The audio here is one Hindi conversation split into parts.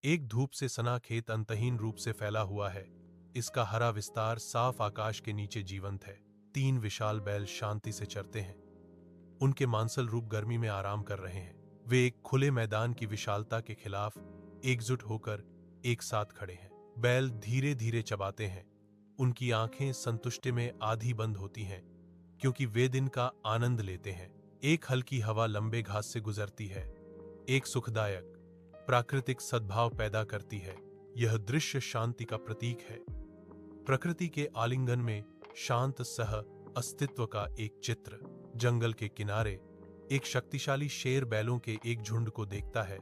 एक धूप से सना खेत अंतहीन रूप से फैला हुआ है। इसका हरा विस्तार साफ आकाश के नीचे जीवंत है। 3 विशाल बैल शांति से चरते हैं। उनके मांसल रूप गर्मी में आराम कर रहे हैं। वे एक खुले मैदान की विशालता के खिलाफ एकजुट होकर एक साथ खड़े हैं। बैल धीरे धीरे चबाते हैं। उनकी आंखें संतुष्टि में आधी बंद होती हैं, क्योंकि वे दिन का आनंद लेते हैं। एक हल्की हवा लंबे घास से गुजरती है, एक सुखदायक प्राकृतिक सद्भाव पैदा करती है। यह दृश्य शांति का प्रतीक है। प्रकृति के आलिंगन में शांत सह अस्तित्व का एक चित्र। जंगल के किनारे एक शक्तिशाली शेर बैलों के एक झुंड को देखता है।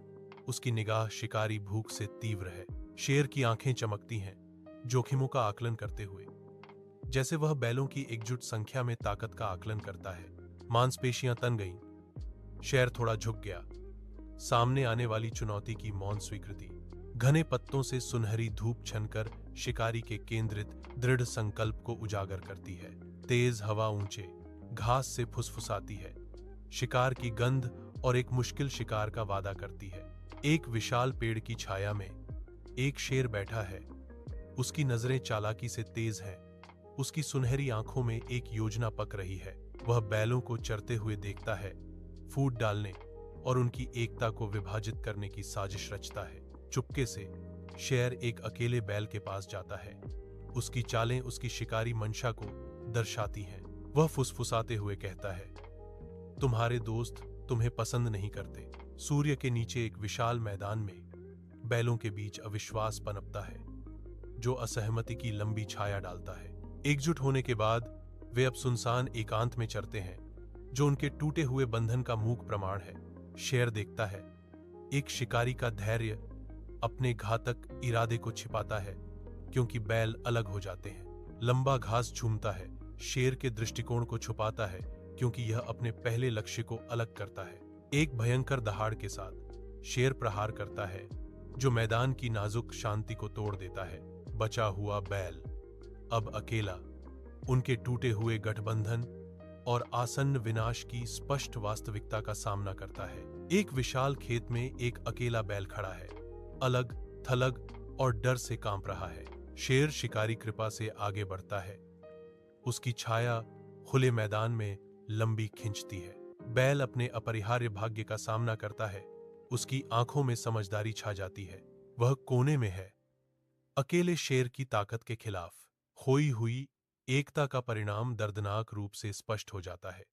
उसकी निगाह शिकारी भूख से तीव्र है। शेर की आंखें चमकती हैं, जोखिमों का आकलन करते हुए, जैसे वह बैलों की एकजुट संख्या में ताकत का आकलन करता है। मांसपेशियां तन गईं। शेर थोड़ा झुक गया। सामने आने वाली चुनौती की मौन स्वीकृति। घने पत्तों से सुनहरी धूप छनकर शिकारी के केंद्रित दृढ़ संकल्प को उजागर करती है। तेज हवा ऊंचे घास से फुसफुसाती है, शिकार की गंध और एक मुश्किल शिकार का वादा करती है। एक विशाल पेड़ की छाया में एक शेर बैठा है। उसकी नजरें चालाकी से तेज हैं। उसकी सुनहरी आंखों में एक योजना पक रही है। वह बैलों को चरते हुए देखता है, फूट डालने और उनकी एकता को विभाजित करने की साजिश रचता है। चुपके से शेर एक अकेले बैल के पास जाता है। उसकी चालें उसकी शिकारी मंशा को दर्शाती हैं। वह फुसफुसाते हुए कहता है, तुम्हारे दोस्त तुम्हें पसंद नहीं करते। सूर्य के नीचे एक विशाल मैदान में बैलों के बीच अविश्वास पनपता है, जो असहमति की लंबी छाया डालता है। एकजुट होने के बाद वे अब सुनसान एकांत में चरते हैं, जो उनके टूटे हुए बंधन का मूक प्रमाण है। शेर देखता है, एक शिकारी का धैर्य अपने घातक इरादे को छिपाता है, क्योंकि बैल अलग हो जाते हैं। लंबा घास झूमता है, शेर के दृष्टिकोण को छुपाता है, क्योंकि यह अपने पहले लक्ष्य को अलग करता है। एक भयंकर दहाड़ के साथ शेर प्रहार करता है, जो मैदान की नाजुक शांति को तोड़ देता है। बचा हुआ बैल अब अकेला उनके टूटे हुए गठबंधन और आसन्न विनाश की स्पष्ट वास्तविकता का सामना करता है। एक विशाल खेत में एक अकेला बैल खड़ा है, अलग थलग और डर से कांप रहा है। शेर शिकारी कृपा से आगे बढ़ता है। उसकी छाया खुले मैदान में लंबी खिंचती है। बैल अपने अपरिहार्य भाग्य का सामना करता है। उसकी आंखों में समझदारी छा जाती है। वह कोने में है, अकेले शेर की ताकत के खिलाफ। खोई हुई एकता का परिणाम दर्दनाक रूप से स्पष्ट हो जाता है।